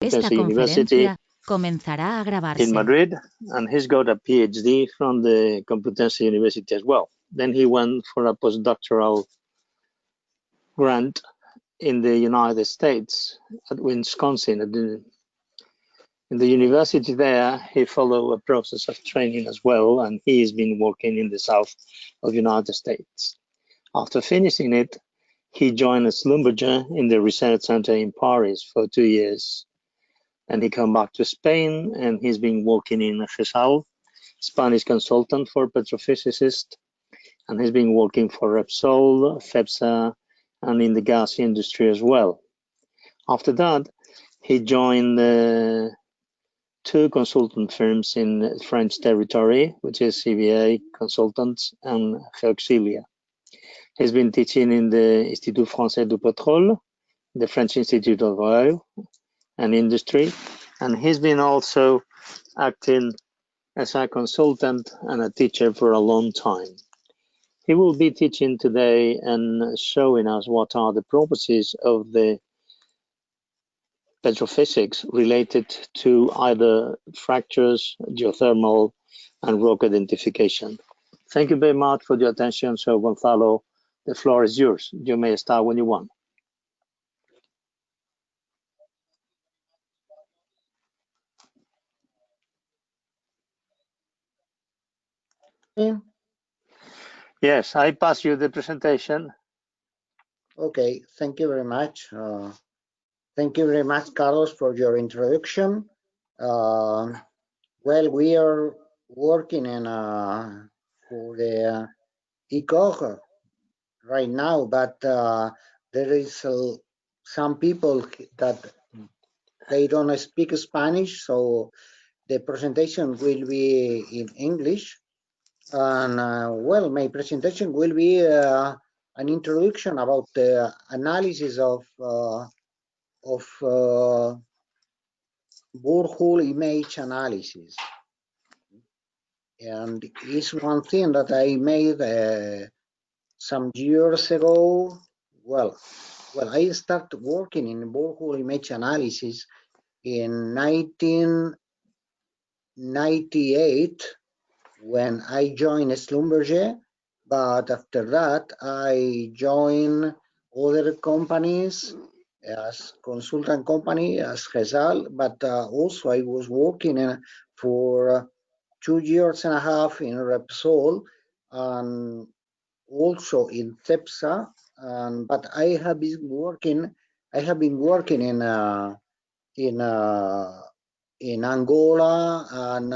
Esta University conferencia comenzará a in grabarse. Madrid, and he's got a PhD from the Complutense University as well. Then he went for a postdoctoral grant in the United States at Wisconsin. In the university there, he followed a process of training as well, and he's been working in the south of the United States. After finishing it, he joined a Schlumberger in the research center in Paris for 2 years. And he came back to Spain, and he's been working in GESAL, Spanish consultant for petrophysicists, and he's been working for Repsol, FEPSA, and in the gas industry as well. After that, he joined 2 consultant firms in the French territory, which is CVA Consultants and Geotermia. He's been teaching in the Institut Français du Pétrole, the French Institute of Oil and Industry, and he's been also acting as a consultant and a teacher for a long time. He will be teaching today and showing us what are the properties of the petrophysics related to either fractures, geothermal, and rock identification. Thank you very much for your attention. So, Gonzalo, the floor is yours. You may start when you want. Yes, I pass you the presentation. Okay, thank you very much. Thank you very much, Carlos, for your introduction. Well, we are working in for the ECOG right now, but there is some people that they don't speak Spanish, so the presentation will be in English. And well, my presentation will be an introduction about the analysis of borehole image analysis. And it's one thing that I made some years ago. Well, I started working in borehole image analysis in 1998 when I joined Schlumberger, but after that I joined other companies as consultant company as GESAL, but also I was working for 2 years and a half in Repsol and also in CEPSA, but I have been working in Angola and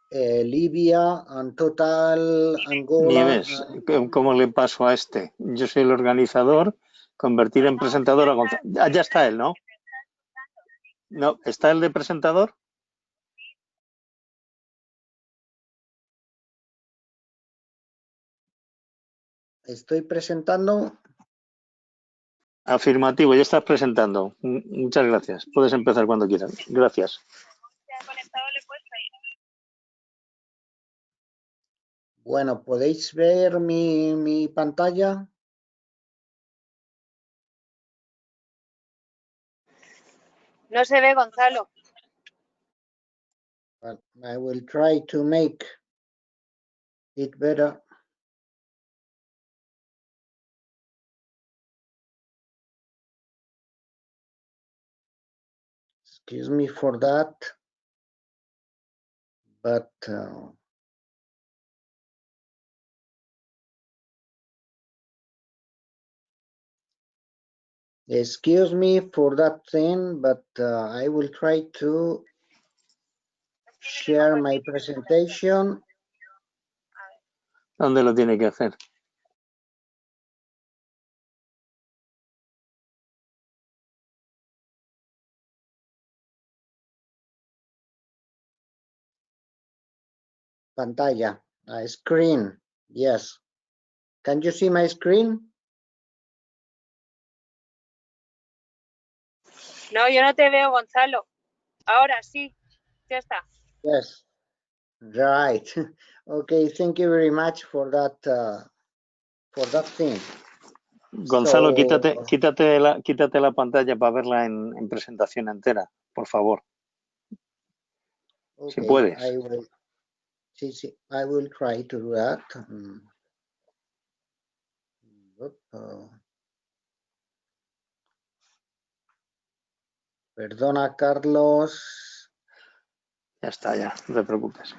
Libia and Total Angola. Nieves, ¿cómo le paso a este? Yo soy el organizador, convertir en presentador a Gonzalo. Ah, ya está él, ¿no? No, ¿está el de presentador? Estoy presentando. Afirmativo, ya estás presentando. Muchas gracias. Puedes empezar cuando quieras. Gracias. Bueno, ¿podéis ver mi pantalla? No se ve, Gonzalo. Well, I will try to make it better. Excuse me for that, but excuse me for that thing, but I will try to share my presentation. ¿Dónde lo tiene que hacer? Pantalla, screen, yes. Can you see my screen? No, yo no te veo, Gonzalo. Ahora sí, ya está. Yes, right. Okay, thank you very much for that thing. Gonzalo, So, quítate la pantalla para verla en presentación entera, por favor. Si okay, puedes. I will try to do that. Perdona, Carlos. Ya está, ya, no te preocupes.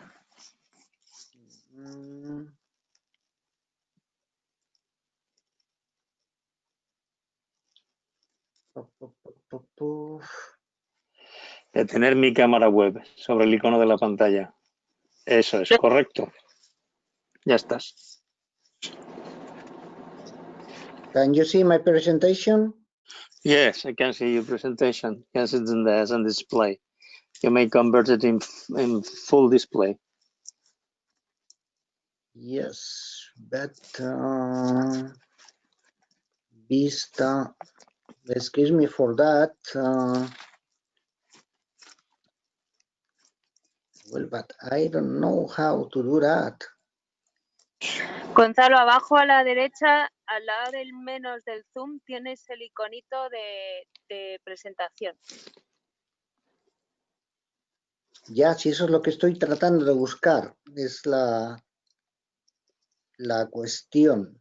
De tener mi cámara web sobre el icono de la pantalla. Eso es, correcto. Ya estás. Can you see my presentation? Yes, I can see your presentation. Yes, it's in there, it's on display. You may convert it in full display. Yes, but Vista, excuse me for that. Well, but I don't know how to do that. Gonzalo, abajo a la derecha, al lado del menos del zoom, tienes el iconito de presentación. Ya, si eso es lo que estoy tratando de buscar, es la cuestión.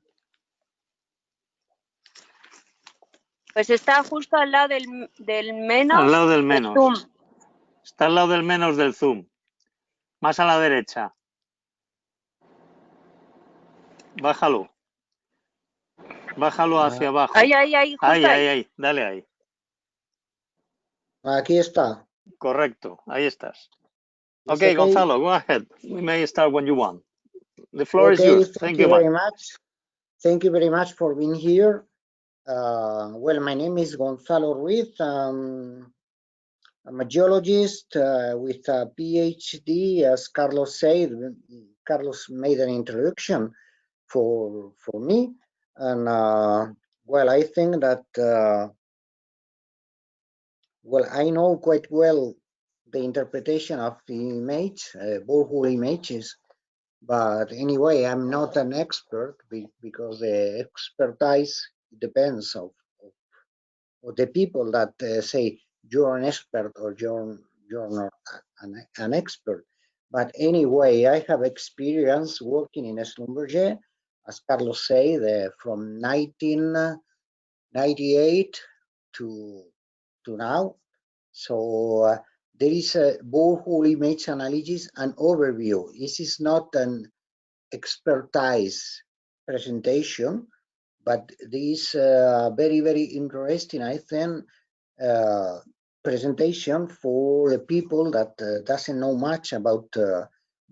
Pues está justo al lado del menos. Al lado del menos. Zoom. Está al lado del menos del zoom. Más a la derecha. Bájalo. Bájalo hacia abajo. Ahí, justo ahí. Dale ahí. Aquí está. Correcto, ahí estás. Okay, Gonzalo, go ahead. We may start when you want. The floor is okay, yours. thank you very much. Thank you very much for being here. Well, my name is Gonzalo Ruiz. I'm a geologist with a PhD, as Carlos said. Carlos made an introduction for me, and well, I think that well, I know quite well the interpretation of the image, borehole images, but anyway, I'm not an expert because the expertise depends of the people that say you're an expert or you're not an expert. But anyway, I have experience working in Schlumberger, as Carlos said, from 1998 to now. So there is a borehole image analysis and overview. This is not an expertise presentation, but this very, very interesting, I think, presentation for the people that doesn't know much about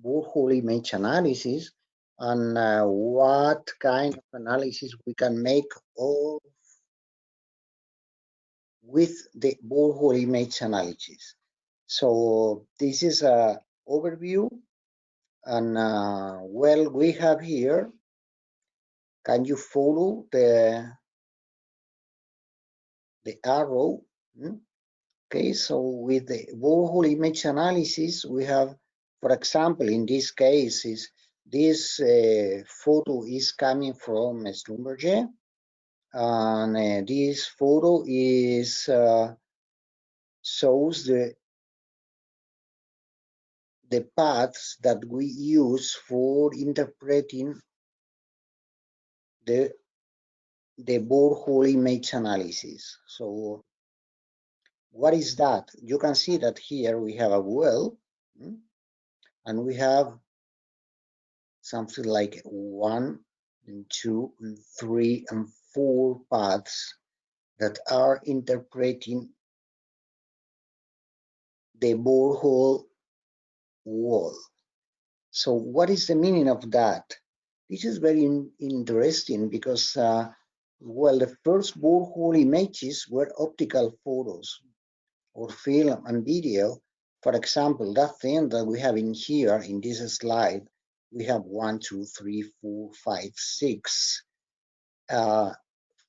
borehole image analysis and what kind of analysis we can make with the borehole image analysis. So this is an overview, and well, we have here. Can you follow the arrow? Okay, so with the borehole image analysis, we have, for example, in this case, this photo is coming from Schlumberger, and this photo is shows the paths that we use for interpreting the borehole image analysis. So what is that? You can see that here we have a well, and we have something like 1 and 2 and 3 and 4 paths that are interpreting the borehole wall. So what is the meaning of that? This is very interesting because, well, the first borehole images were optical photos or film and video. For example, that thing that we have in here in this slide, we have 1, 2, 3, 4, 5, 6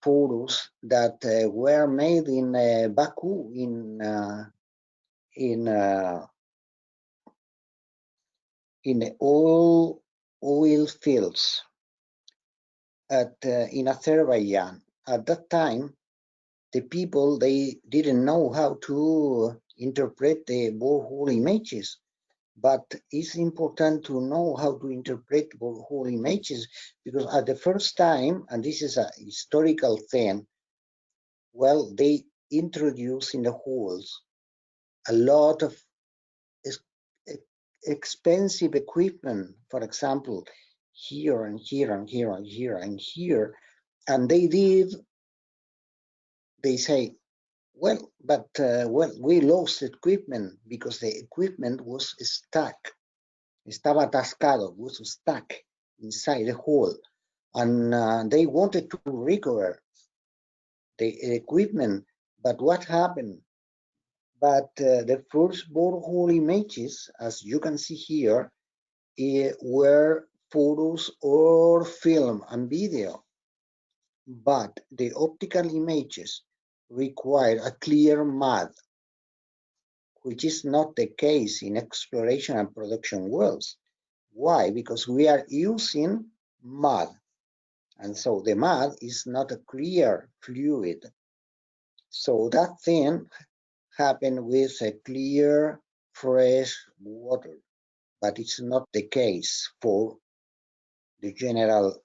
photos that were made in Baku in oil fields in Azerbaijan. at that time, the people, they didn't know how to interpret the borehole images. But it's important to know how to interpret borehole images, because at the first time, and this is a historical thing, well, they introduce in the holes a lot of expensive equipment, for example, here and here and here and here and here. And they say, well, but we lost equipment because the equipment was stuck. Estaba atascado, was stuck inside the hole. And they wanted to recover the equipment, but what happened? But the first borehole images, as you can see here, were photos or film and video. But the optical images require a clear mud, which is not the case in exploration and production wells. Why? Because we are using mud. And so the mud is not a clear fluid. So that thing happened with a clear, fresh water, but it's not the case for the general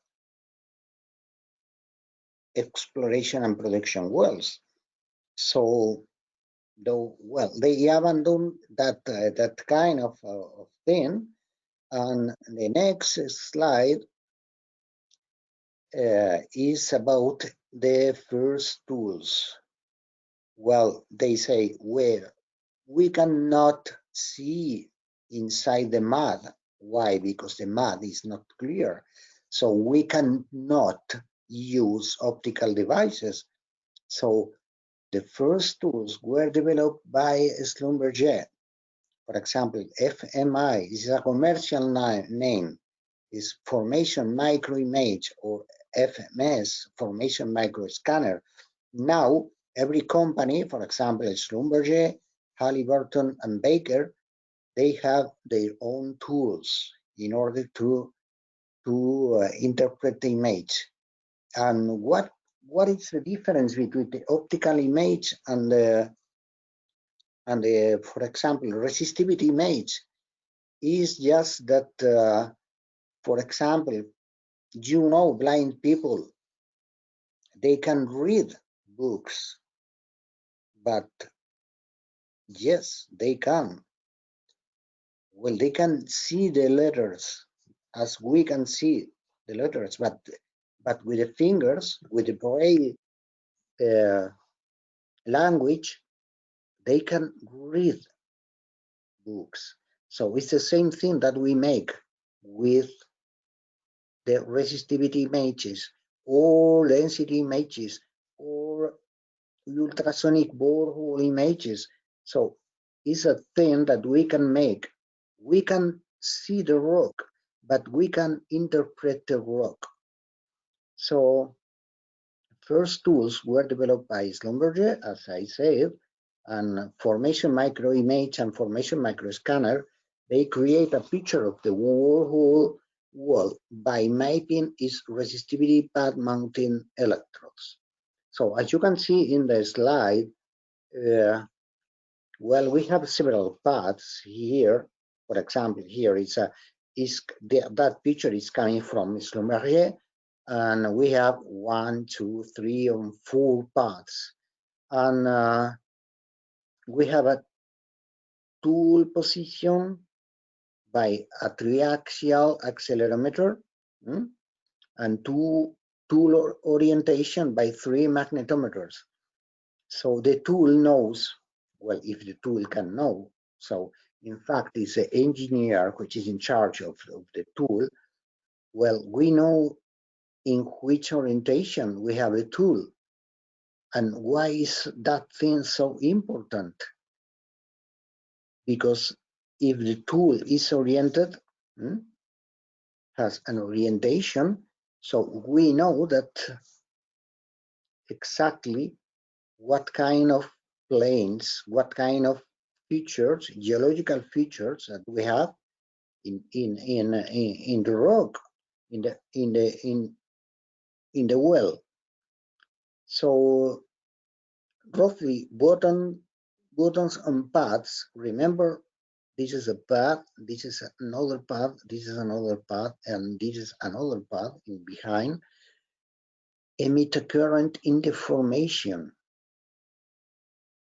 exploration and production wells. So, though, well, they abandoned that that kind of thing. And the next slide is about the first tools. Well, they say where we cannot see inside the mud. Why? Because the mud is not clear. So we cannot use optical devices. So the first tools were developed by Schlumberger. For example, FMI, this is a commercial name, is Formation Micro Image, or FMS, Formation Micro Scanner. Now, every company, for example, Schlumberger, Halliburton, and Baker, they have their own tools in order to interpret the image. And what is the difference between the optical image and the for example, resistivity image? Is just that, for example, you know, blind people, they can read books, but yes, they can. Well, they can see the letters as we can see the letters, but with the fingers, with the braille language, they can read books. So it's the same thing that we make with the resistivity images or density images or ultrasonic borehole images. So it's a thing that we can make. We can see the rock, but we can interpret the rock. So first tools were developed by Schlumberger, as I said, and Formation Micro Image and Formation Micro Scanner. They create a picture of the borehole wall by mapping its resistivity pad mounting electrodes. So as you can see in the slide, well, we have several paths here. For example, here that picture is coming from Schlumberger, and we have 1, 2, 3, and 4 paths. And we have a tool position by a triaxial accelerometer, and tool orientation by 3 magnetometers. So the tool knows, well, if the tool can know. So in fact, it's the engineer which is in charge of the tool. Well, we know in which orientation we have a tool. And why is that thing so important? Because if the tool is oriented, has an orientation, so we know that exactly what kind of planes, what kind of features, geological features that we have in the rock, in the well. So roughly buttons and paths, remember this is a path, this is another path, this is another path, and this is another path in behind, emit a current in the formation,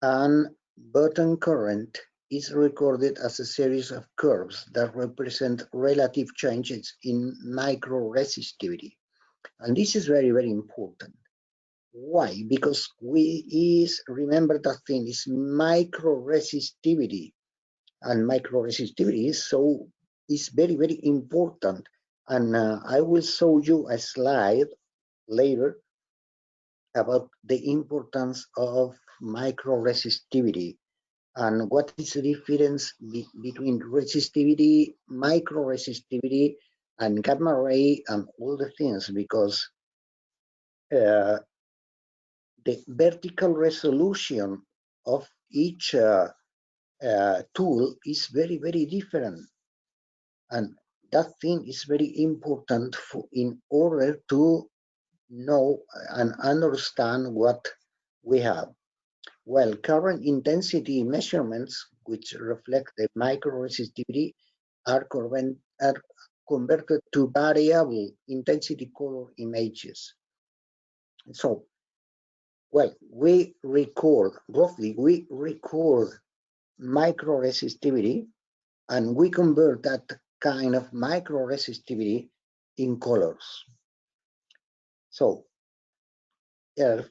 and button current is recorded as a series of curves that represent relative changes in micro-resistivity. And this is very, very important. Why? Because remember that thing is micro-resistivity, and micro-resistivity is very, very important. And I will show you a slide later about the importance of micro-resistivity and what is the difference between resistivity, micro-resistivity, and gamma ray and all the things, because the vertical resolution of each tool is very, very different. And that thing is very important in order to know and understand what we have. Well, current intensity measurements, which reflect the micro-resistivity, are converted to variable intensity color images. So, well, we record micro-resistivity, and we convert that kind of micro-resistivity in colors. So,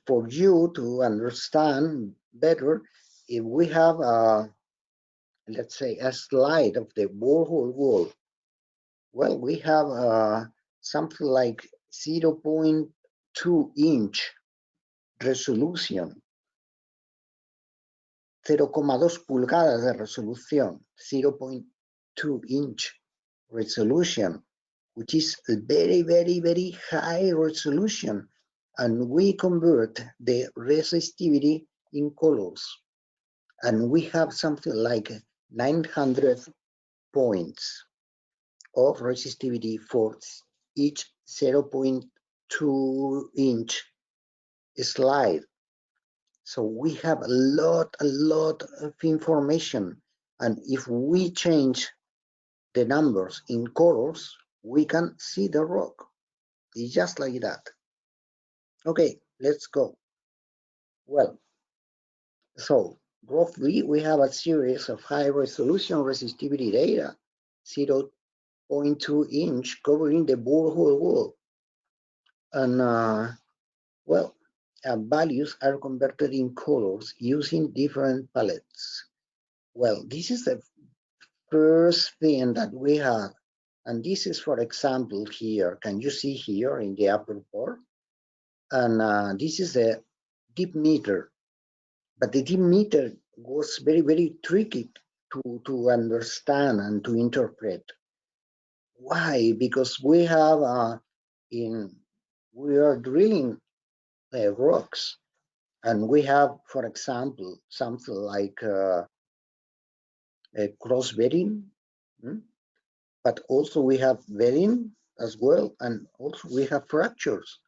for you to understand better, if we have let's say a slide of the borehole wall, well, we have something like 0.2 inch resolution, 0,2 pulgadas de resolución, 0.2 inch resolution, which is a very, very, very high resolution. And we convert the resistivity in colors. And we have something like 900 points of resistivity for each 0.2 inch slide. So we have a lot of information. And if we change the numbers in colors, we can see the rock. It's just like that. Okay, let's go. Well, so roughly we have a series of high resolution resistivity data, 0.2 inch covering the borehole wall. And well, values are converted in colors using different palettes. Well, this is the first thing that we have. And this is, for example, here. Can you see here in the upper part? And this is a deep meter. But the deep meter was very, very tricky to understand and to interpret. Why? Because we have we are drilling rocks, and we have, for example, something like a cross bedding, but also we have bedding as well, and also we have fractures.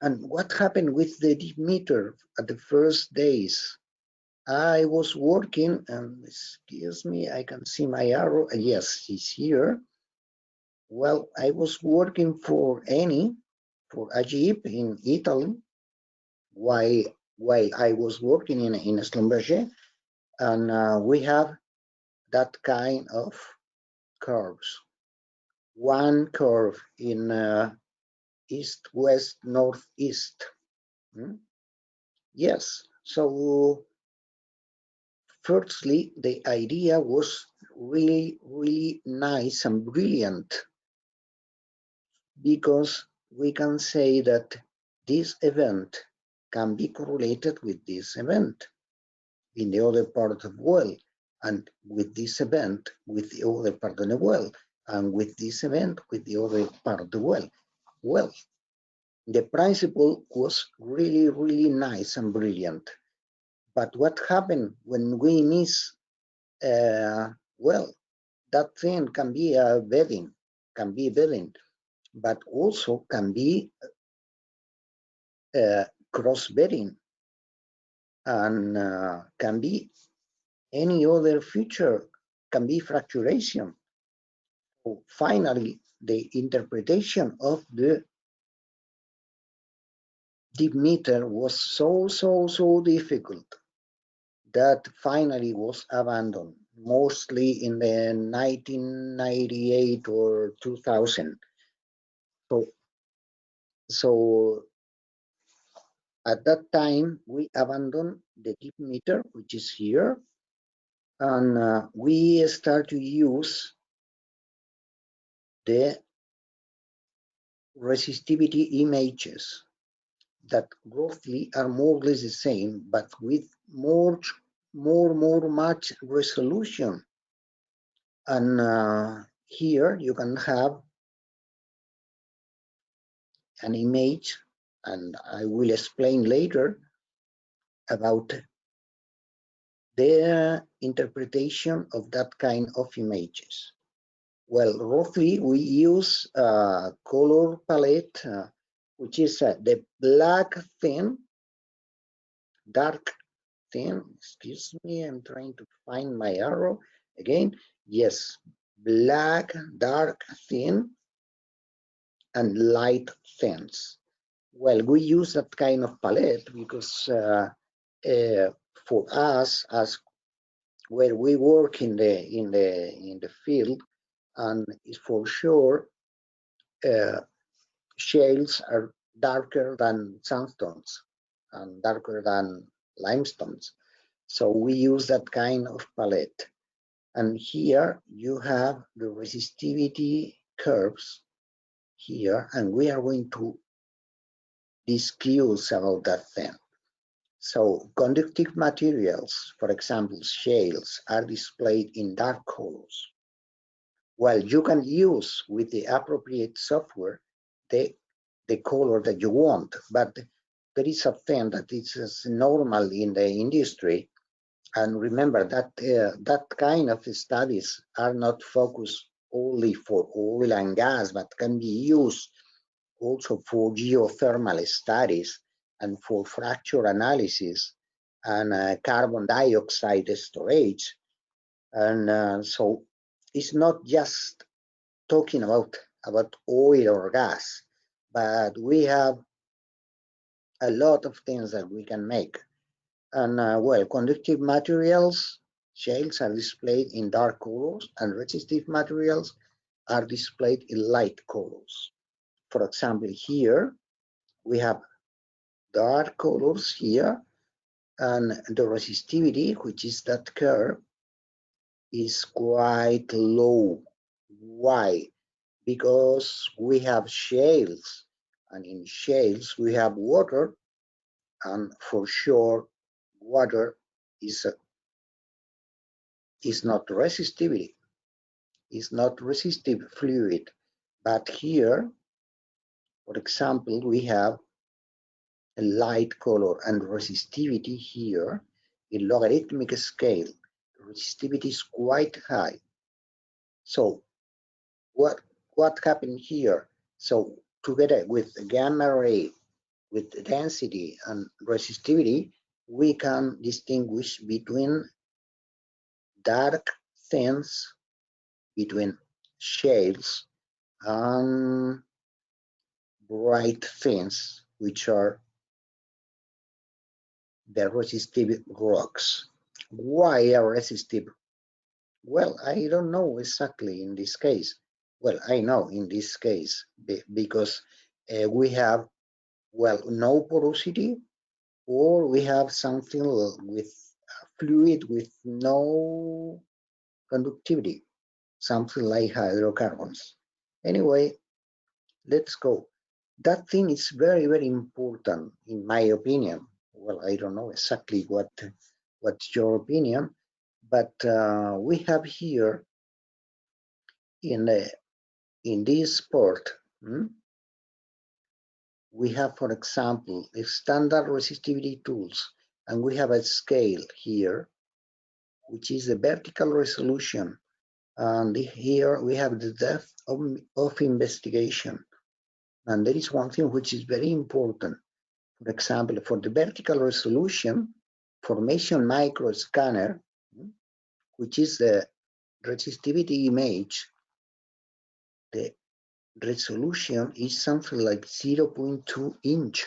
And what happened with the deep meter at the first days? I was working, and excuse me, I can see my arrow. Yes, it's here. Well, I was working for Eni, for Agip in Italy, while I was working in Schlumberger, and we have that kind of curves. One curve in east, west, northeast. Yes, so firstly, the idea was really, really nice and brilliant, because we can say that this event can be correlated with this event in the other part of the well, and with this event with the other part of the well, and with this event with the other part of the well. Well, the principle was really, really nice and brilliant. But what happened when we miss, well, that thing can be a bedding, but also can be cross-bedding, and can be any other feature, can be fracturation. So finally, the interpretation of the deep meter was so difficult that finally was abandoned, mostly in the 1998 or 2000. So at that time, we abandoned the deep meter, which is here, and we start to use the resistivity images that roughly are more or less the same, but with much resolution. And here you can have an image, and I will explain later about the interpretation of that kind of images. Well, roughly we use a color palette, which is the black thin, dark thin, excuse me, I'm trying to find my arrow again. Yes, black, dark thin, and light thins. Well, we use that kind of palette because for us, as where we work in the field, and for sure, shales are darker than sandstones and darker than limestones. So we use that kind of palette. And here you have the resistivity curves here, and we are going to discuss about that thing. So conductive materials, for example, shales, are displayed in dark colors. Well, you can use with the appropriate software the color that you want, but there is a thing that is normal in the industry. And remember that that kind of studies are not focused only for oil and gas, but can be used also for geothermal studies and for fracture analysis and carbon dioxide storage. And so it's not just talking about oil or gas, but we have a lot of things that we can make. And well, conductive materials, shales, are displayed in dark colors, and resistive materials are displayed in light colors. For example, here we have dark colors here, and the resistivity, which is that curve, is quite low. Why? Because we have shales, and in shales we have water, and for sure water is not resistivity, is not resistive fluid. But here, for example, we have a light color and resistivity here in logarithmic scale. Resistivity is quite high. So what happened here? So together with the gamma ray, with the density and resistivity, we can distinguish between dark thins, between shales, and bright thins, which are the resistive rocks. Why are resistive? Well, I don't know exactly in this case. Well, I know in this case because we have, well, no porosity, or we have something with fluid with no conductivity, something like hydrocarbons. Anyway, let's go. That thing is very important in my opinion. Well, I don't know exactly what's your opinion, but we have here in this port, we have, for example, the standard resistivity tools, and we have a scale here, which is the vertical resolution, and here we have the depth of investigation. And there is one thing which is very important. For example, for the vertical resolution, formation micro scanner, which is the resistivity image, the resolution is something like 0.2 inch,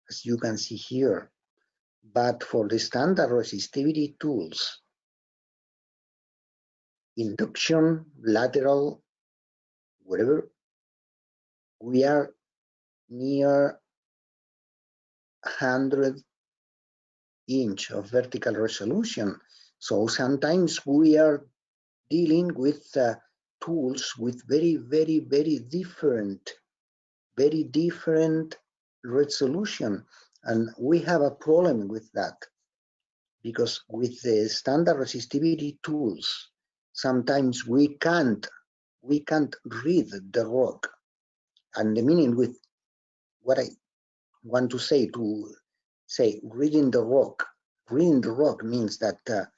as you can see here. But for the standard resistivity tools, induction, lateral, whatever, we are near 100 inch of vertical resolution. So sometimes we are dealing with tools with very different resolution, and we have a problem with that, because with the standard resistivity tools sometimes we can't read the rock. And the meaning with what I want to say reading the rock means that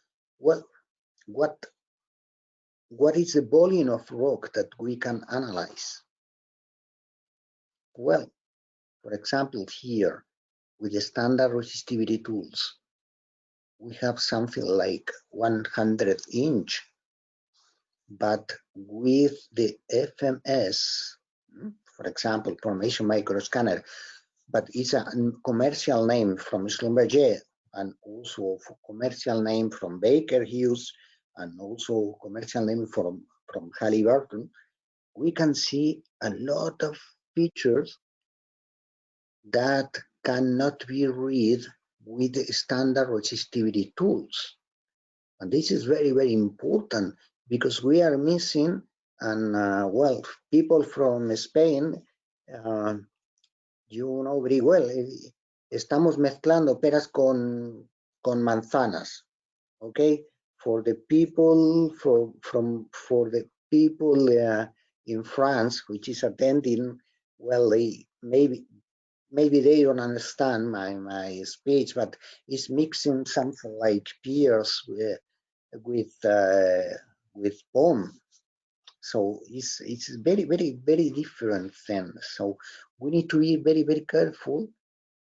what is the volume of rock that we can analyze? Well, for example, here with the standard resistivity tools, we have something like 100 inch, but with the FMS, for example, formation microscanner, but it's a commercial name from Schlumberger, and also for commercial name from Baker Hughes, and also commercial name from Halliburton, we can see a lot of features that cannot be read with the standard resistivity tools. And this is very important, because we are missing, and well, people from Spain, you know very well, estamos mezclando peras con manzanas, okay? For the people for the people in France, which is attending, well, they maybe they don't understand my speech, but it's mixing something like pears with palm. So it's very different thing. So we need to be very careful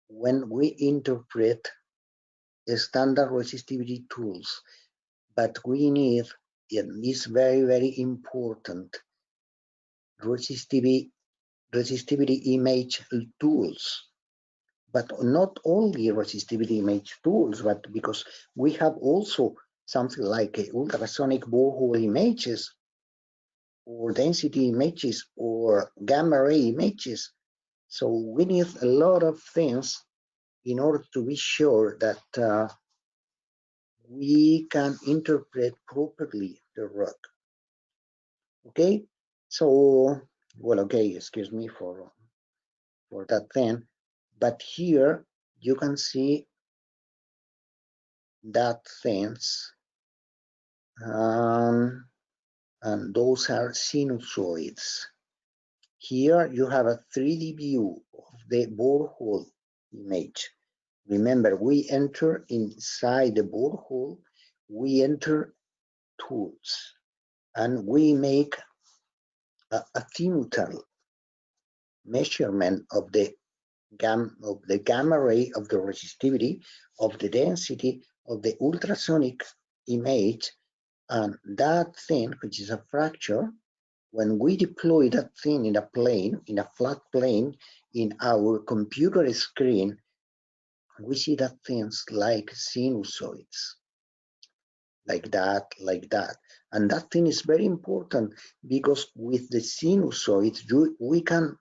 when we interpret standard resistivity tools. But we need, and it's very important, resistivity image tools. But not only resistivity image tools, but because we have also something like ultrasonic borehole images, or density images, or gamma ray images. So we need a lot of things in order to be sure that we can interpret properly the rock. Okay, so, well, okay, excuse me for that thing, but here you can see that things, and those are sinusoids. Here you have a 3D view of the borehole image. Remember, we enter inside the borehole, we enter tools, and we make a azimuthal measurement of the gamma ray, of the resistivity, of the density, of the ultrasonic image, and that thing, which is a fracture, when we deploy that thing in a plane, in a flat plane, in our computer screen, we see that things like sinusoids, like that. And that thing is very important, because with the sinusoids, we can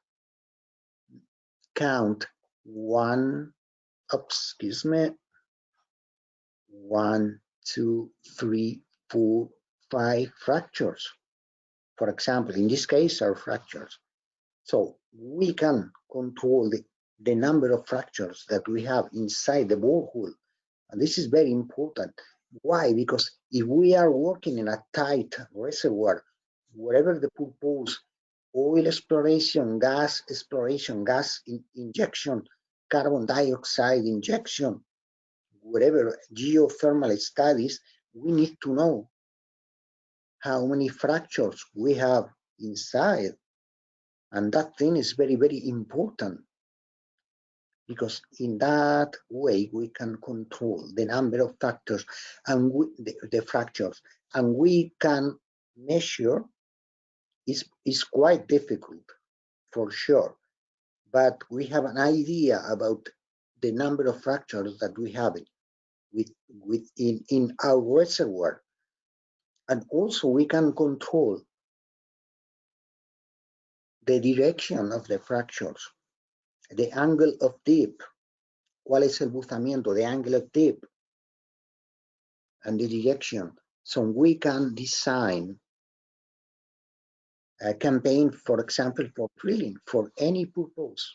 count 1, 2, 3, 4, 5 fractures. For example, in this case are fractures. So we can control the number of fractures that we have inside the borehole. And this is very important. Why? Because if we are working in a tight reservoir, whatever the purpose, oil exploration, gas injection, carbon dioxide injection, whatever geothermal studies, we need to know how many fractures we have inside. And that thing is very important. because in that way we can control the number of factors and the fractures, and we can measure. Is quite difficult for sure, but we have an idea about the number of fractures that we have in our reservoir, and also we can control the direction of the fractures, the angle of dip, cuál es el buzamiento, the angle of dip, and the direction. So we can design a campaign, for example, for drilling, for any purpose.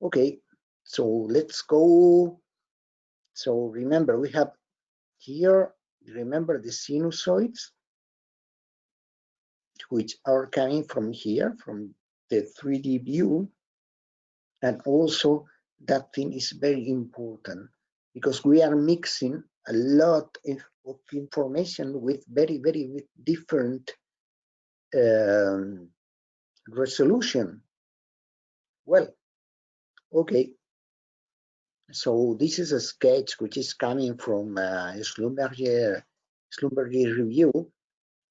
Okay, so let's go. So remember, we have here, remember the sinusoids, which are coming from here, from the 3D view. And also that thing is very important because we are mixing a lot of information with very with different resolution. Well, okay. So this is a sketch which is coming from Schlumberger review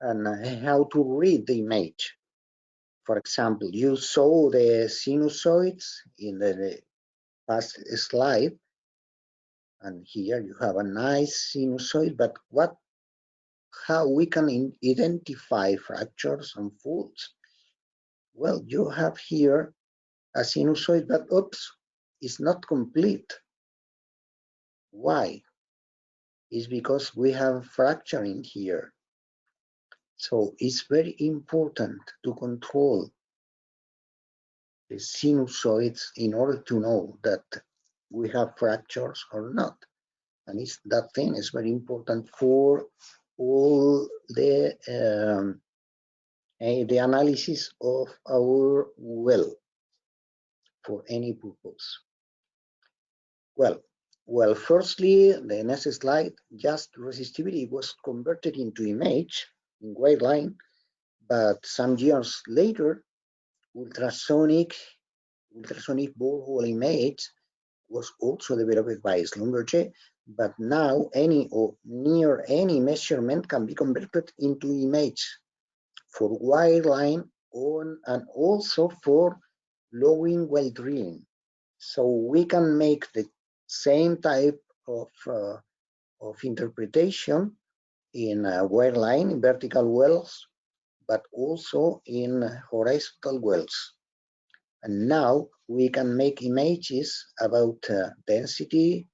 and how to read the image. For example, you saw the sinusoids in the past slide, and here you have a nice sinusoid, but how we can identify fractures and faults? Well, you have here a sinusoid, but oops, it's not complete. Why? It's because we have fracturing here. So it's very important to control the sinusoids in order to know that we have fractures or not. And that thing is very important for all the analysis of our well for any purpose. Well, firstly, the next slide, just resistivity was converted into image in white line, but some years later, ultrasonic borehole image was also developed by Schlumberger, but now any or near any measurement can be converted into image for white line and also for lowering well drilling. So we can make the same type of interpretation in white line, in vertical wells, but also in horizontal wells. And now we can make images about density,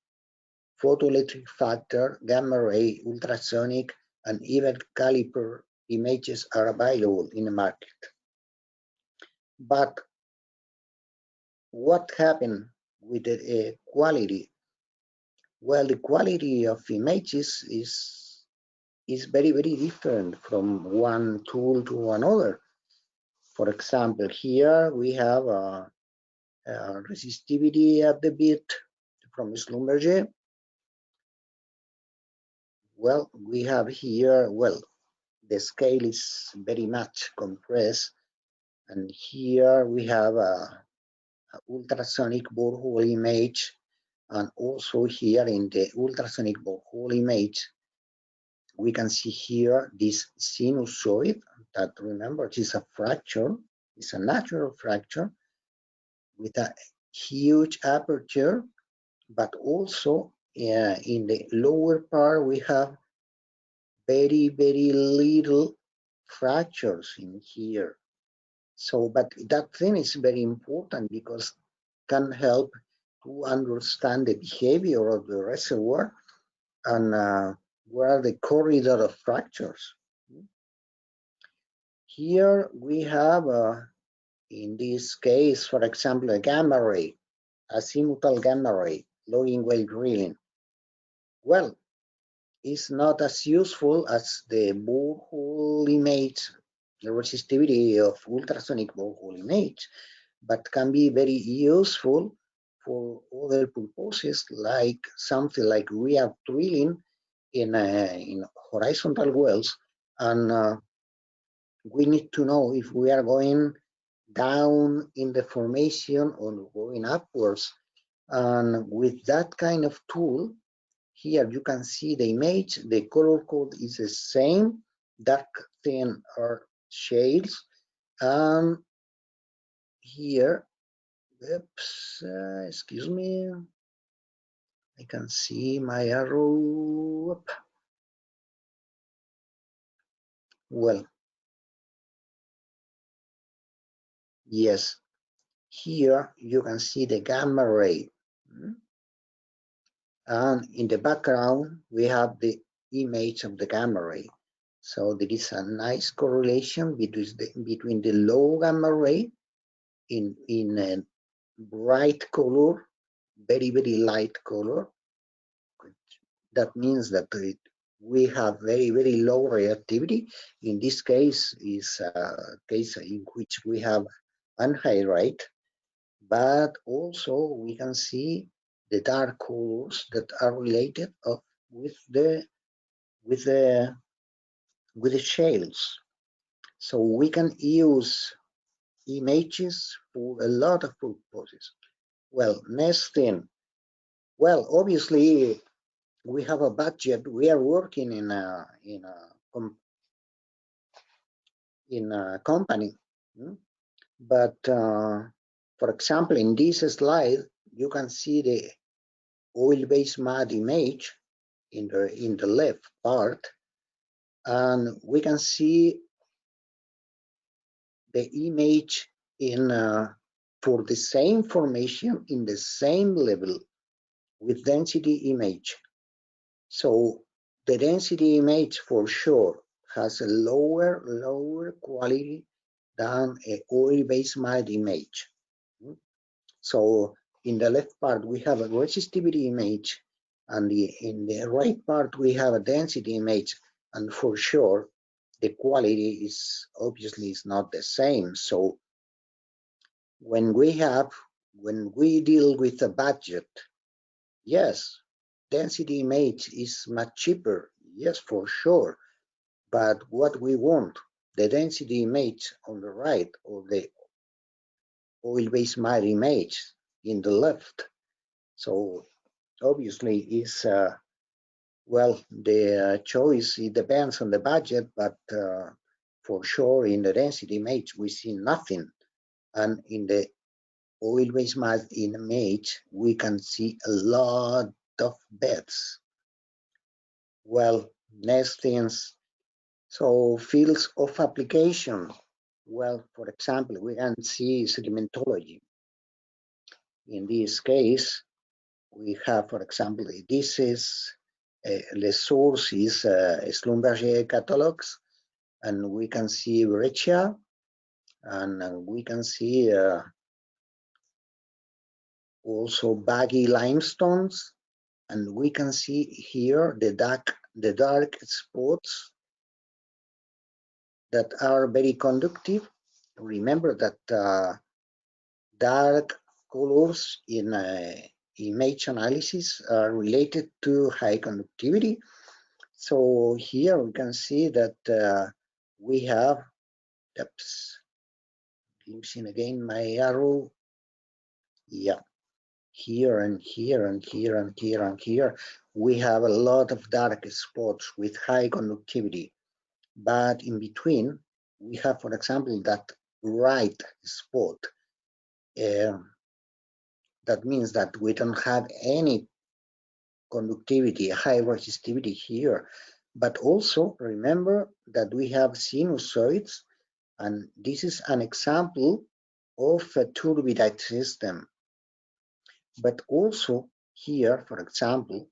photoelectric factor, gamma ray, ultrasonic, and even caliper images are available in the market. But what happened with the quality? Well, the quality of images is very different from one tool to another. For example, here we have a resistivity at the bit from Schlumberger. Well, we have here, well, the scale is very much compressed, and here we have a ultrasonic borehole image, and also here in the ultrasonic borehole image, we can see here this sinusoid that, remember, is a fracture, it's a natural fracture with a huge aperture, but also in the lower part we have very little fractures in here. So, but that thing is very important because it can help to understand the behavior of the reservoir and where are the corridor of fractures. Here we have, in this case, for example, a gamma ray, azimuthal gamma ray, logging well drilling. Well, it's not as useful as the borehole image, the resistivity of ultrasonic borehole image, but can be very useful for other purposes, like something like we are drilling in horizontal wells, and we need to know if we are going down in the formation or going upwards. And with that kind of tool, here you can see the image, the color code is the same, dark thin are shades, and here, oops, excuse me, I can see my arrow. Well, yes, here you can see the gamma ray. And in the background, we have the image of the gamma ray. So there is a nice correlation between the low gamma ray in a bright color, very, very light color. That means that we have very, very low reactivity. In this case is a case in which we have anhydride, but also we can see the dark colors that are related with the shales. So we can use images for a lot of purposes. Well, next thing. Well, obviously we have a budget. We are working in a company, but for example, in this slide, you can see the oil-based mud image in the left part, and we can see the image in for the same formation in the same level with density image. So the density image for sure has a lower quality than a oil-based mud image. So in the left part we have a resistivity image, and in the right part we have a density image, and for sure the quality is obviously not the same. So when we deal with a budget, yes, density image is much cheaper, yes, for sure. But what we want, the density image on the right or the oil-based mud image in the left. So obviously is well, the choice, it depends on the budget, but for sure in the density image we see nothing, and in the oil-based mud image we can see a lot of beds. Well, next things. So fields of application. Well, for example, we can see sedimentology. In this case, we have, for example, this is the source is Schlumberger catalogs, and we can see breccia, and we can see also baggy limestones, and we can see here the dark spots that are very conductive. Remember that dark colors in image analysis are related to high conductivity. So here we can see that we have, oops, using again my arrow, yeah, here and here and here and here and here, we have a lot of dark spots with high conductivity. But in between, we have, for example, that right spot. That means that we don't have any conductivity, high resistivity here. But also remember that we have sinusoids, and this is an example of a turbidite system. But also here, for example,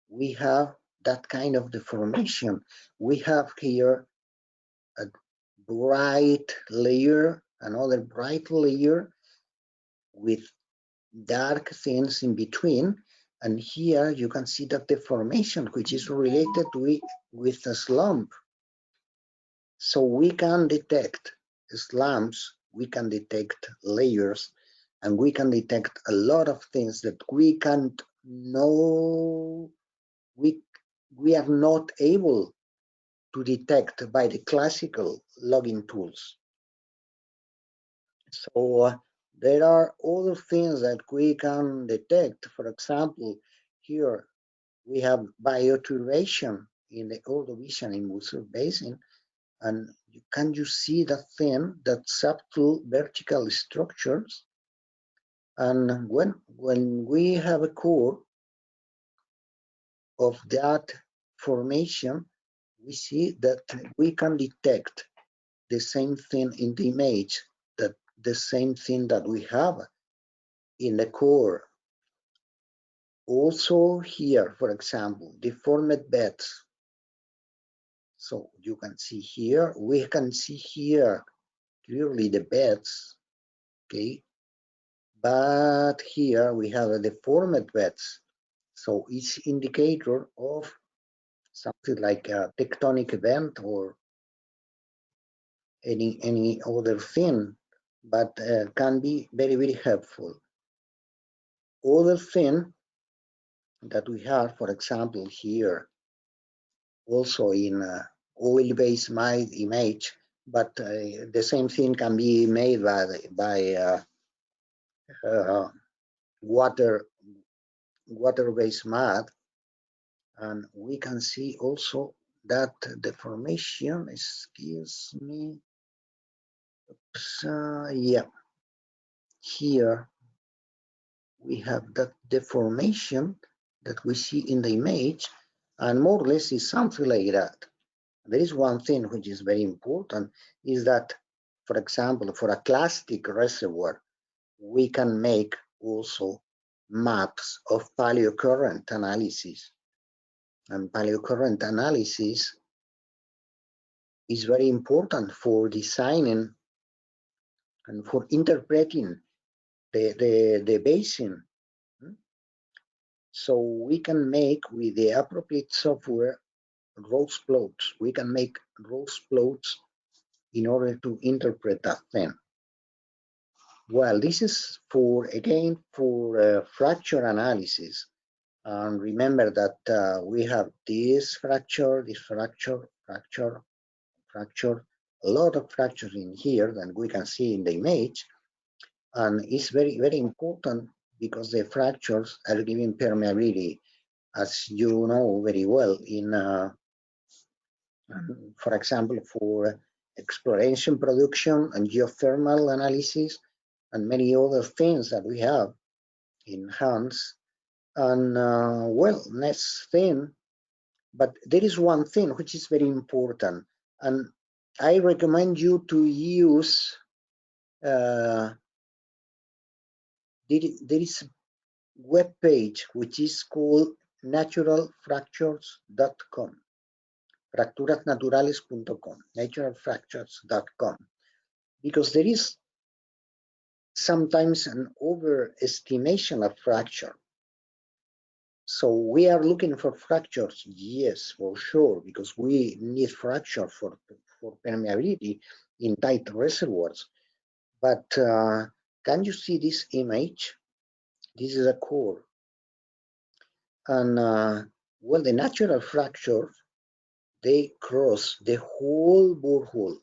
we have that kind of deformation. We have here a bright layer, another bright layer with dark things in between, and here you can see that deformation which is related with a slump. So we can detect slumps, we can detect layers, and we can detect a lot of things that we can't know, we are not able to detect by the classical logging tools. So there are other things that we can detect. For example, here we have bioturbation in the Ordovician in Mussel Basin, and can you see that thing, that subtle vertical structures? And when we have a core of that formation, we see that we can detect the same thing in the image, that the same thing that we have in the core. Also here, for example, deformed beds. So you can see here, we can see here clearly the beds, okay? But here we have a deformed beds. So each indicator of something like a tectonic event or any other thing, but can be very, very helpful. Other thing that we have, for example, here, also in oil-based image, but the same thing can be made by water-based mud, and we can see also that deformation. Excuse me. So yeah, here we have that deformation that we see in the image, and more or less is something like that. There is one thing which is very important, is that, for example, for a clastic reservoir, we can make also maps of paleocurrent analysis. And paleocurrent analysis is very important for designing and for interpreting the basin. So we can make, with the appropriate software, Rose plots. We can make Rose plots in order to interpret that thing. Well, this is for, again, for fracture analysis. And remember that we have this fracture, a lot of fractures in here that we can see in the image. And it's very, very important because the fractures are giving permeability, as you know very well, in, for example, for exploration production and geothermal analysis and many other things that we have in hands. And well, next thing, but there is one thing which is very important, and I recommend you to use, there is a web page which is called naturalfractures.com, fracturasnaturales.com, naturalfractures.com, because there is sometimes an overestimation of fracture. So we are looking for fractures, yes, for sure, because we need fracture for permeability in tight reservoirs. But can you see this image? This is a core. And well, the natural fractures, they cross the whole borehole.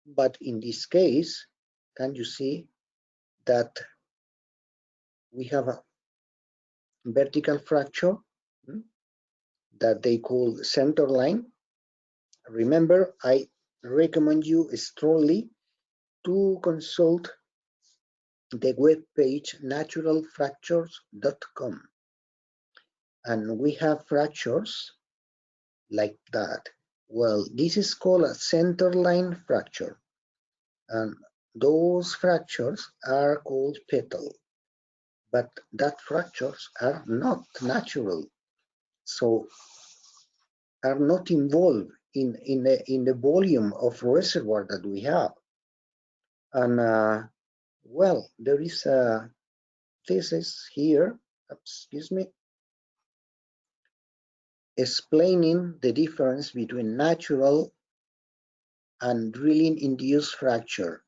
But in this case, can you see that we have a vertical fracture that they call center line? Remember, I recommend you strongly to consult the web page naturalfractures.com. And we have fractures like that. Well, this is called a centerline fracture. And those fractures are called petal. But that fractures are not natural. So are not involved in the volume of reservoir that we have. And well, there is a thesis here, excuse me, explaining the difference between natural and drilling-induced fracture.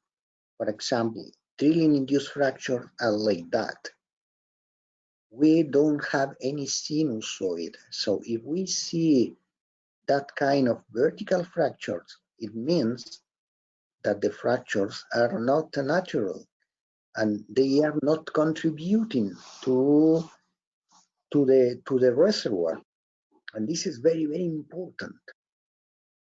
For example, drilling-induced fracture are like that. We don't have any sinusoid. So if we see that kind of vertical fractures, it means that the fractures are not natural and they are not contributing to the reservoir. And this is very, very important.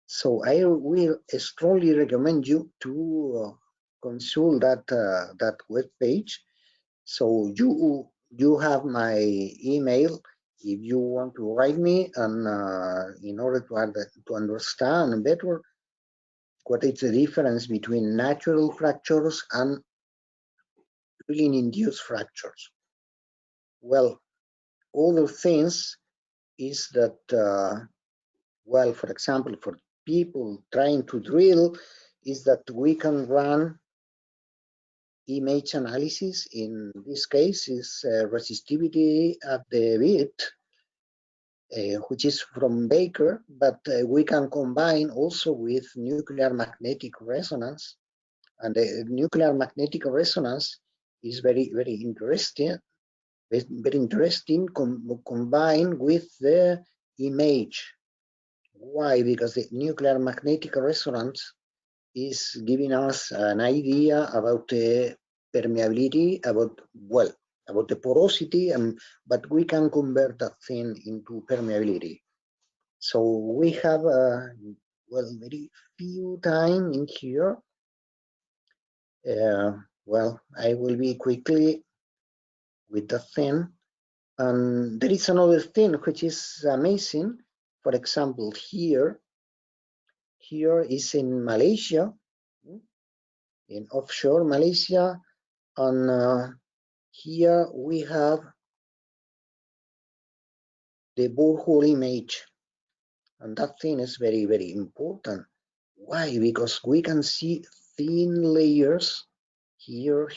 So I will strongly recommend you to consult that web page. So you have my email if you want to write me, and in order to understand better what is the difference between natural fractures and drilling-induced fractures. Well, other things is that, well, for example, for people trying to drill, is that we can run image analysis. In this case is resistivity at the bit, which is from Baker, but we can combine also with nuclear magnetic resonance. And the nuclear magnetic resonance is very, very interesting, combined with the image. Why? Because the nuclear magnetic resonance is giving us an idea about the permeability, about the porosity, but we can convert that thing into permeability. So we have very few time in here. Well, I will be quickly with the thing. And there is another thing which is amazing. For example, here is in Malaysia, in offshore Malaysia, and here we have the borehole image, and that thing is very, very important. Why? Because we can see thin layers here,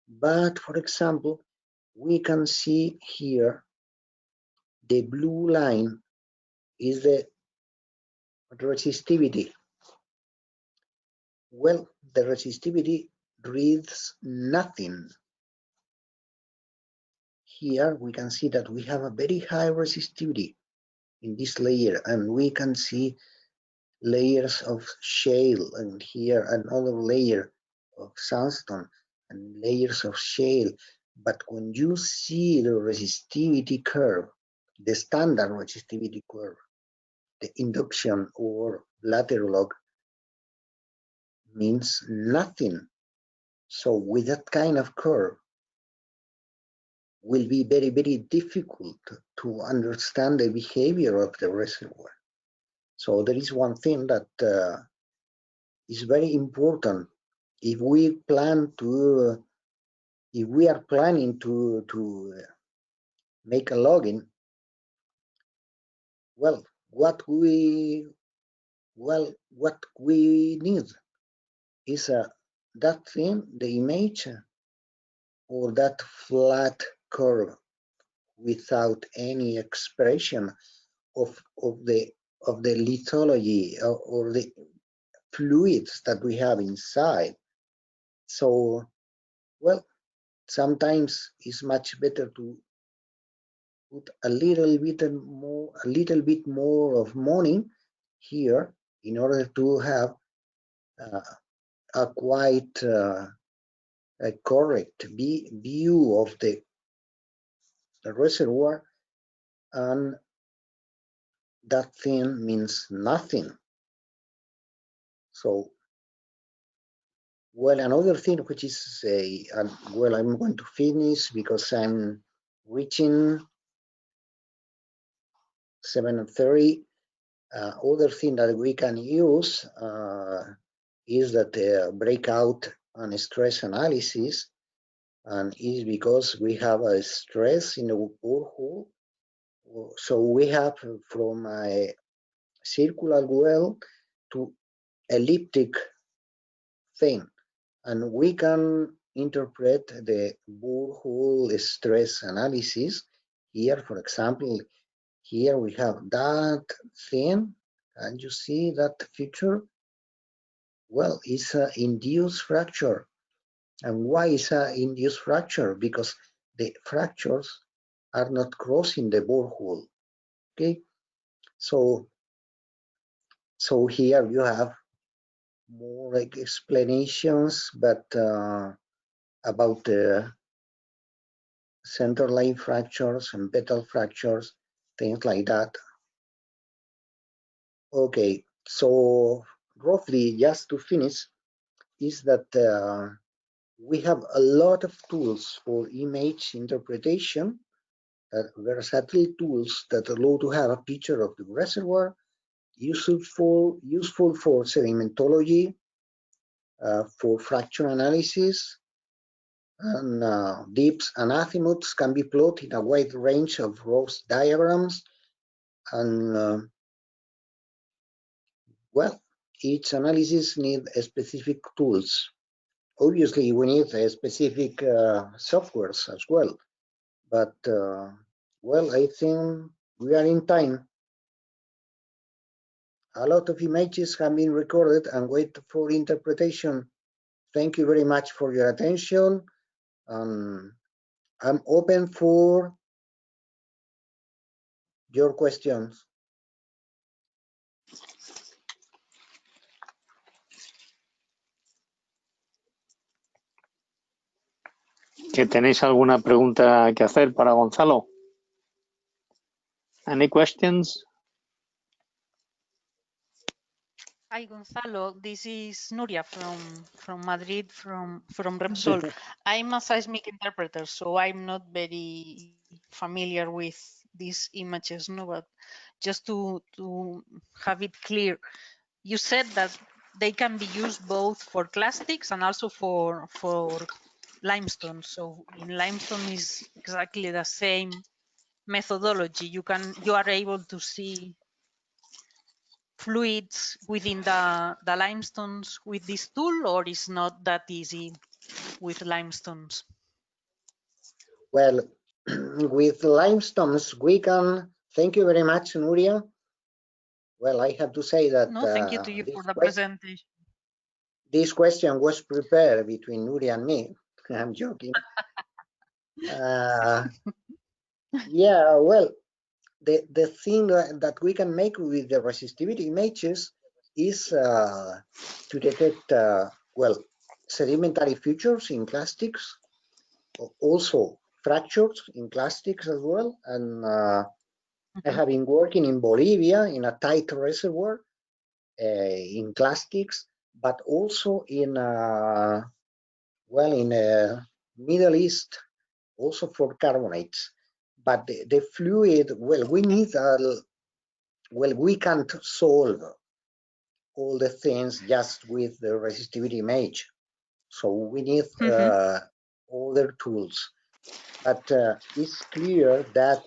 but for example, we can see here the blue line is the resistivity. Well, the resistivity reads nothing. Here we can see that we have a very high resistivity in this layer, and we can see layers of shale, and here another layer of sandstone and layers of shale. But when you see the resistivity curve, the standard resistivity curve, the induction or lateral log means nothing. So with that kind of curve, will be very, very difficult to understand the behavior of the reservoir. So there is one thing that is very important. If we plan to, if we are planning to make a logging, well, what we need is that thing, the image, or that flat curve without any expression of the lithology or the fluids that we have inside. So, well, sometimes it's much better to put a little bit more of money here in order to have a quite a correct view of the reservoir, and that thing means nothing. So, well, another thing which is well, I'm going to finish because I'm reaching 7:30. Other thing that we can use is that breakout and stress analysis, and is because we have a stress in the borehole. So we have from a circular well to elliptic thing, and we can interpret the borehole stress analysis. Here, for example, here we have that thing, and you see that feature. Well, it's an induced fracture. And why is an induced fracture? Because the fractures are not crossing the borehole. Okay, so here you have more like explanations, but about the center line fractures and petal fractures, things like that. Okay, so roughly, just to finish, is that we have a lot of tools for image interpretation, versatile tools that allow to have a picture of the reservoir, useful for sedimentology, for fracture analysis, and dips and azimuths can be plotted in a wide range of Ross diagrams, and well, each analysis needs specific tools. Obviously, we need specific softwares as well, but well, I think we are in time. A lot of images have been recorded and wait for interpretation. Thank you very much for your attention. I'm open for your questions. ¿Que tenéis alguna pregunta que hacer para Gonzalo? Any questions? Hi, Gonzalo. This is Nuria from Madrid, from Repsol. I'm a seismic interpreter, so I'm not very familiar with these images, no. But just to have it clear, you said that they can be used both for clastics and also for limestone. So in limestone is exactly the same methodology. You are able to see fluids within the limestones with this tool, or is not that easy with limestones? Well, with limestones, we can. Thank you very much, Nuria. Well, I have to say that. No, thank you to you for the presentation. This question was prepared between Nuria and me. I'm joking. Yeah, well, the thing that we can make with the resistivity images is to detect, well, sedimentary features in clastics, also fractures in clastics as well. And I have been working in Bolivia in a tight reservoir in clastics, but also in, well, in Middle East, also for carbonates. But the fluid, well, we need, well, we can't solve all the things just with the resistivity image. So we need other tools. But it's clear that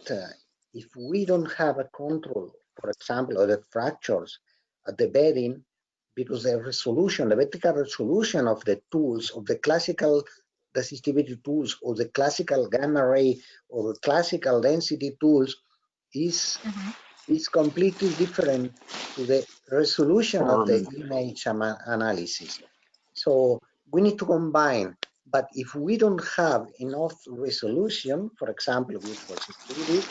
if we don't have a control, for example, of the fractures at the bedding, because the resolution, the vertical resolution of the tools, of the classical resistivity tools, or the classical gamma ray, or the classical density tools is completely different to the resolution of the image analysis. So we need to combine. But if we don't have enough resolution, for example, with resistivity,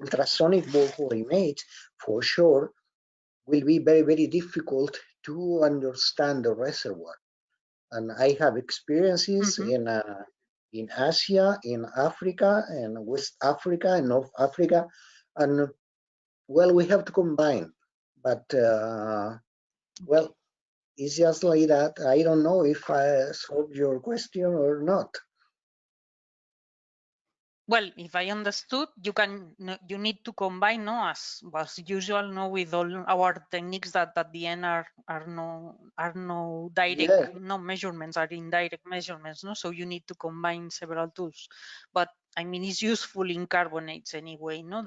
ultrasonic borehole image, for sure, will be very, very difficult to understand the reservoir. And I have experiences in Asia, in Africa, and West Africa, and North Africa, and well, we have to combine. But well, it's just like that. I don't know if I solved your question or not. Well, if I understood, you need to combine, no, as was usual, no, with all our techniques that at the end are no direct, no measurements, are indirect measurements, no. So you need to combine several tools. But I mean, it's useful in carbonates anyway, no.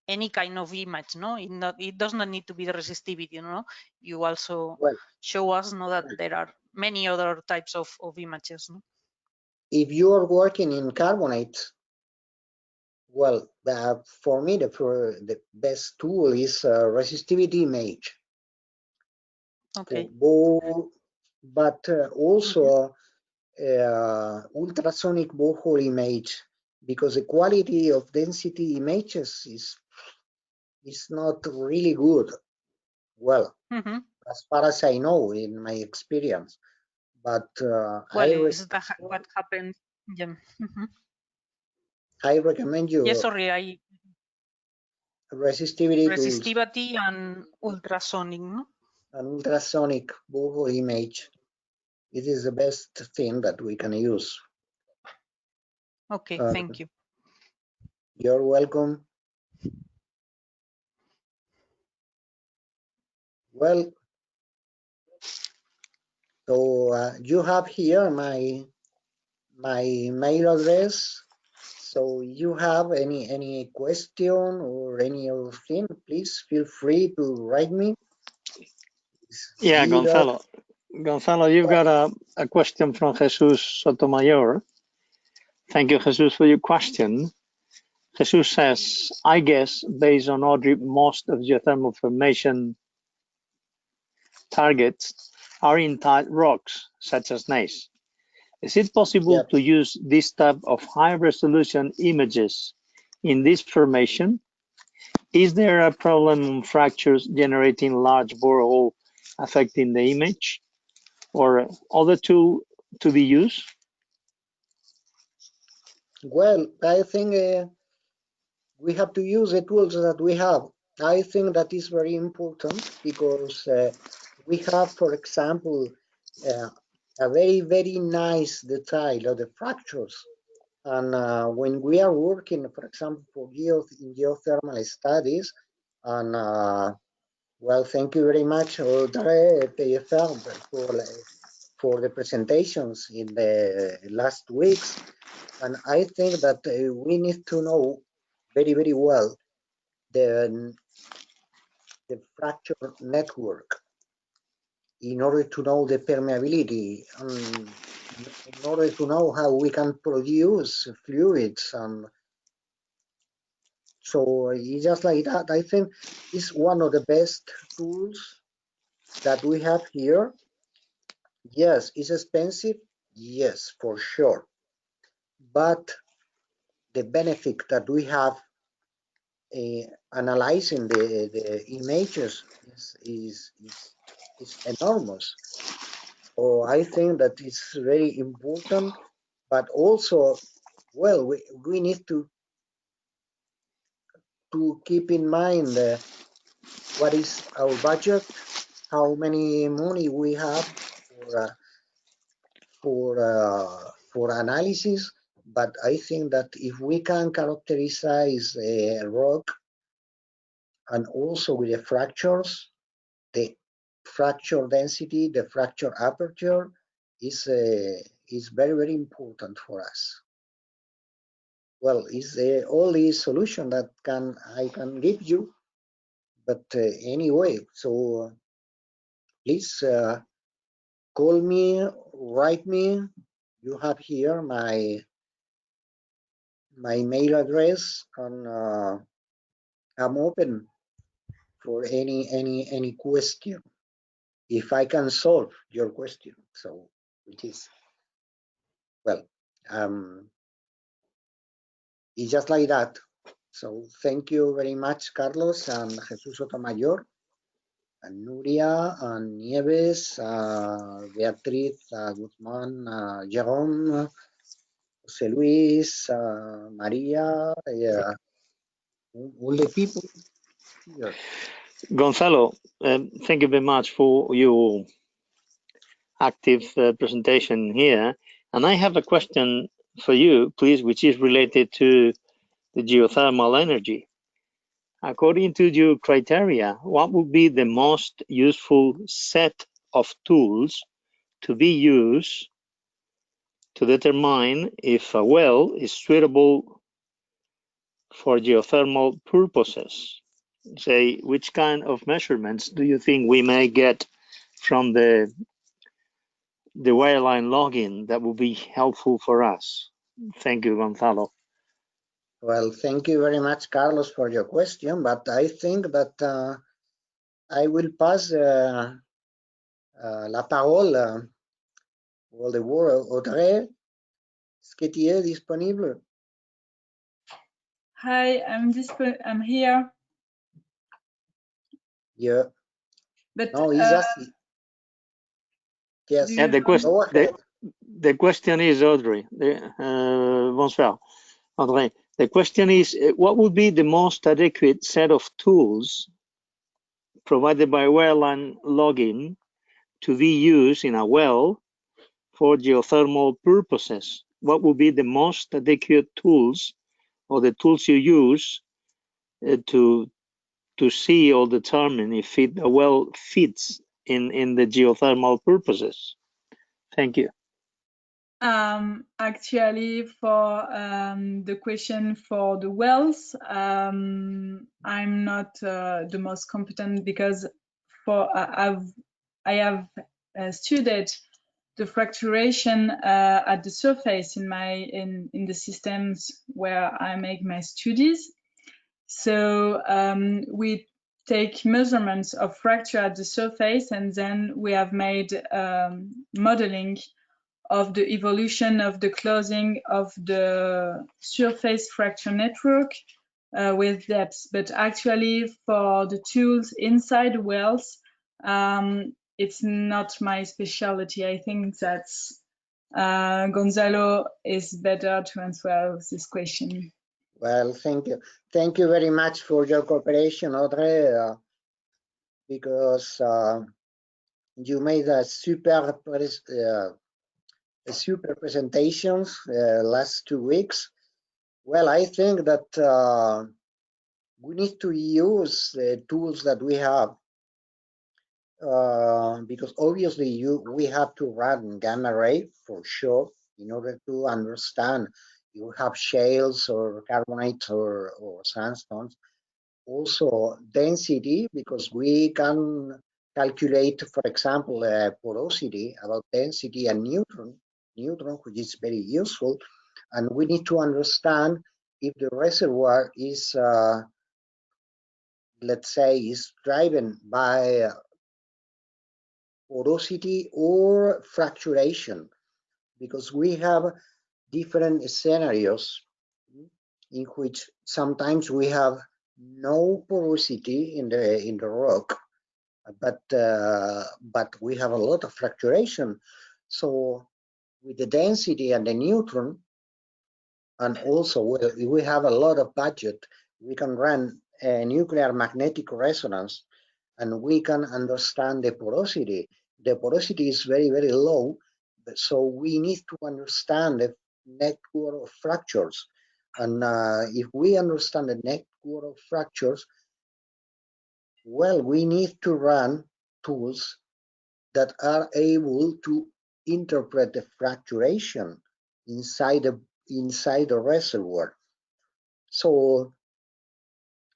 Any kind of image, no. It does not need to be the resistivity, no. You also show us, no, that there are many other types of images, no. If you are working in carbonates, well, for me, the best tool is resistivity image. Okay. But also ultrasonic borehole image, because the quality of density images is not really good. Well, as far as I know in my experience. But Well, is that what happened? Yeah. I recommend you Yeah, sorry, resistivity and ultrasonic, no? and ultrasonic boho image. It is the best thing that we can use. Okay, thank you. You're welcome. Well, so you have here my mail address. So you have any question or any other thing, please feel free to write me. Yeah, Gonzalo. Gonzalo, you've got a question from Jesus Sotomayor. Thank you, Jesus, for your question. Jesus says, I guess, based on ODRIP, most of geothermal formation targets are in tight rocks, such as gneiss. Is it possible to use this type of high-resolution images in this formation? Is there a problem in fractures generating large borehole affecting the image? Or other tool to be used? Well, I think we have to use the tools that we have. I think that is very important because we have, for example, a very nice detail of the fractures. And when we are working, for example, for geothermal studies, and well, thank you very much, Audrey, for the presentations in the last weeks. And I think that we need to know very well the fracture network in order to know the permeability, in order to know how we can produce fluids. And so it's just like that. I think it's one of the best tools that we have here. Yes, it's expensive. Yes, for sure. But the benefit that we have analyzing the images is enormous. So I think that it's very important, but also, well, we need to keep in mind what is our budget, how many money we have for analysis. But I think that if we can characterize a rock and also with the fractures, the fracture density, the fracture aperture is very important for us. Well, it's the only solution that I can give you. But anyway, so please call me, write me. You have here my mail address, and I'm open for any question if I can solve your question. So it is, well, it's just like that. So thank you very much, Carlos and Jesus Sotomayor, and Nuria, and Nieves, Beatriz, Guzman, Jerome, Jose Luis, Maria, all the people here. Gonzalo, thank you very much for your active presentation here. And I have a question for you, please, which is related to the geothermal energy. According to your criteria, what would be the most useful set of tools to be used to determine if a well is suitable for geothermal purposes? Say, which kind of measurements do you think we may get from the wireline logging that will be helpful for us? Thank you, Gonzalo. Well, thank you very much, Carlos, for your question, but I think that I will pass la parole or the word Audrey. Est-ce que tu es disponible? Hi, I'm here. Yeah. But No, it's just yes. Yeah, Go ahead. the question is, Audrey, bonsoir, André. The question is, what would be the most adequate set of tools provided by well and login to be used in a well for geothermal purposes? What would be the most adequate tools or the tools you use to see or determine if a well fits in the geothermal purposes? Thank you. Actually, for the question for the wells, I'm not the most competent, because I have studied the fracturation at the surface in the systems where I make my studies. So we take measurements of fracture at the surface, and then we have made modeling of the evolution of the closing of the surface fracture network with depths. But actually, for the tools inside wells, it's not my specialty. I think that's Gonzalo is better to answer this question. Well, thank you. Thank you very much for your cooperation, Audrey, because you made a super presentations last 2 weeks. Well, I think that we need to use the tools that we have, because obviously we have to run gamma ray for sure in order to understand. You have shales or carbonates or sandstones. Also density, because we can calculate, for example, porosity about density and neutron, which is very useful. And we need to understand if the reservoir is, let's say, is driven by porosity or fracturation, because we have different scenarios in which sometimes we have no porosity in the rock, but we have a lot of fracturation. So with the density and the neutron, and also we have a lot of budget, we can run a nuclear magnetic resonance, and we can understand the porosity. The porosity is very, very low, so we need to understand the network of fractures. And if we understand the network of fractures, well, we need to run tools that are able to interpret the fracturation inside the reservoir. So,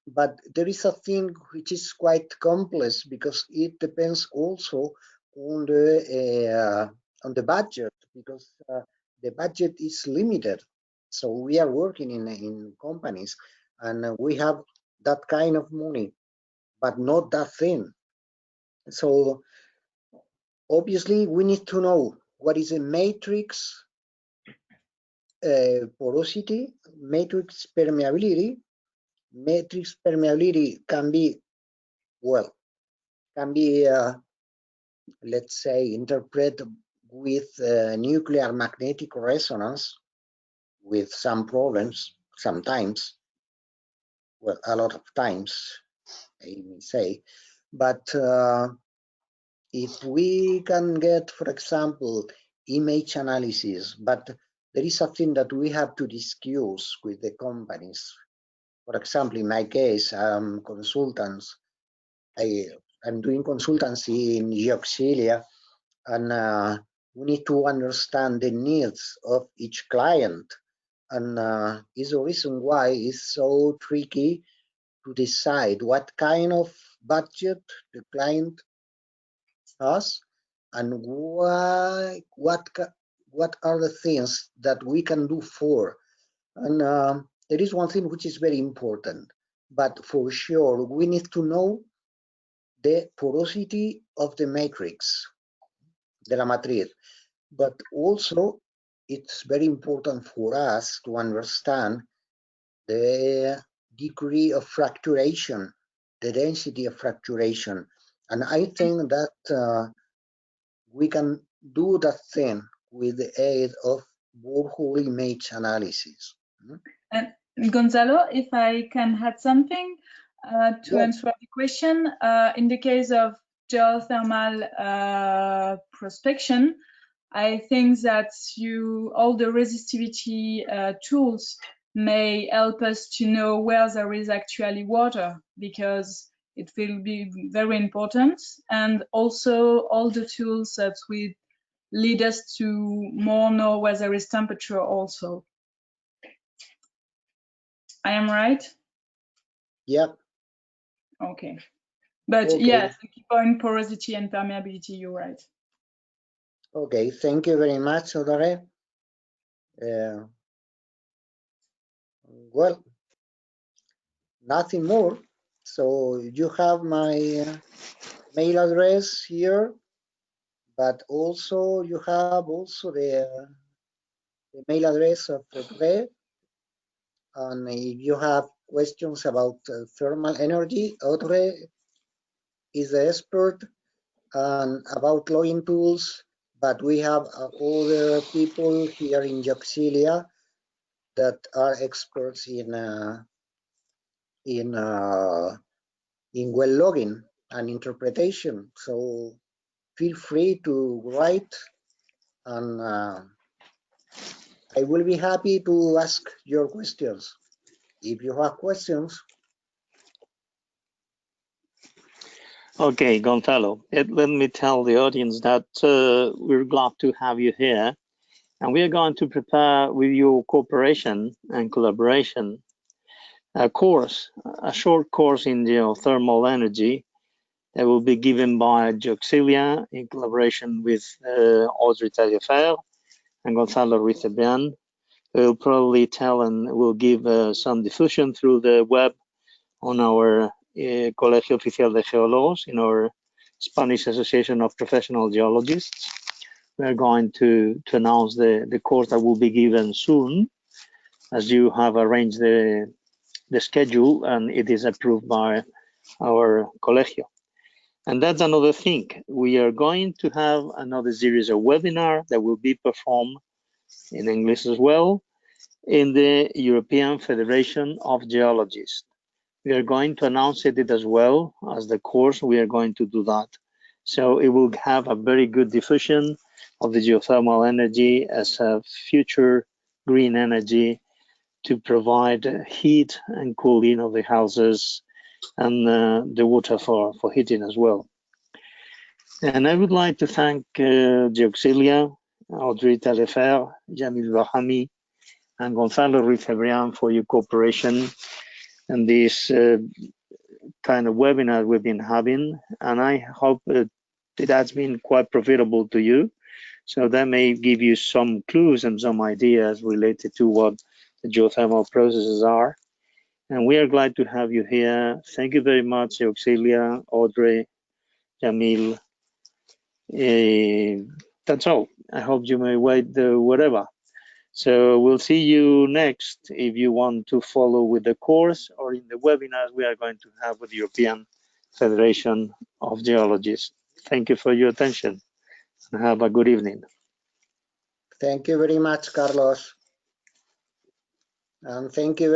but there is a thing which is quite complex, because it depends also on the budget, because the budget is limited. So we are working in companies, and we have that kind of money, but not that thin. So obviously we need to know what is a matrix porosity, matrix permeability. Matrix permeability can be, well, let's say, interpreted with nuclear magnetic resonance, with some problems sometimes, well, a lot of times, I may say. But if we can get, for example, image analysis, but there is something that we have to discuss with the companies. For example, in my case, I'm consultants. I'm doing consultancy in Geotermia, and we need to understand the needs of each client. And is the reason why it's so tricky to decide what kind of budget the client has, and what are the things that we can do for. And there is one thing which is very important, but for sure we need to know the porosity of the matrix, de la matriz. But also it's very important for us to understand the degree of fracturation, the density of fracturation. And I think that we can do that thing with the aid of borehole image analysis. And Gonzalo, if I can add something to answer the question, in the case of geothermal prospection, I think that all the resistivity tools may help us to know where there is actually water, because it will be very important. And also all the tools that will lead us to more know where there is temperature also. I am right? Yep. Okay. But okay. Yes, the key point, porosity and permeability, you're right. Okay, thank you very much, Odore. Well, nothing more. So you have my mail address here, but also you have also the mail address of Verde. And if you have questions about thermal energy, Audrey is the expert, and about logging tools, but we have other people here in Auxilia that are experts in well logging and interpretation. So feel free to write, and I will be happy to ask your questions. If you have questions. Okay, Gonzalo, let me tell the audience that we're glad to have you here, and we are going to prepare with your cooperation and collaboration a short course in geothermal energy that will be given by Geoxilia in collaboration with Audrey Taillefer and Gonzalo Ruiz-Ebrián. We'll probably tell and we'll give some diffusion through the web on our Colegio Oficial de Geólogos, in our Spanish Association of Professional Geologists. We're going to announce the course that will be given soon, as you have arranged the schedule and it is approved by our Colegio. And that's another thing. We are going to have another series of webinars that will be performed in English as well in the European Federation of Geologists. We are going to announce it as well as the course. We are going to do that. So it will have a very good diffusion of the geothermal energy as a future green energy to provide heat and cooling of the houses and the water for heating as well. And I would like to thank Geoxilia, Audrey Taillefer, Jamil Bahami, and Gonzalo Ruiz-Ebrián for your cooperation and this kind of webinar we've been having. And I hope it has been quite profitable to you. So that may give you some clues and some ideas related to what the geothermal processes are. And we are glad to have you here. Thank you very much, Geoxilia, Audrey, Jamil. That's all. I hope you may wait whatever. So we'll see you next if you want to follow with the course or in the webinars we are going to have with the European Federation of Geologists. Thank you for your attention and have a good evening. Thank you very much, Carlos. And thank you.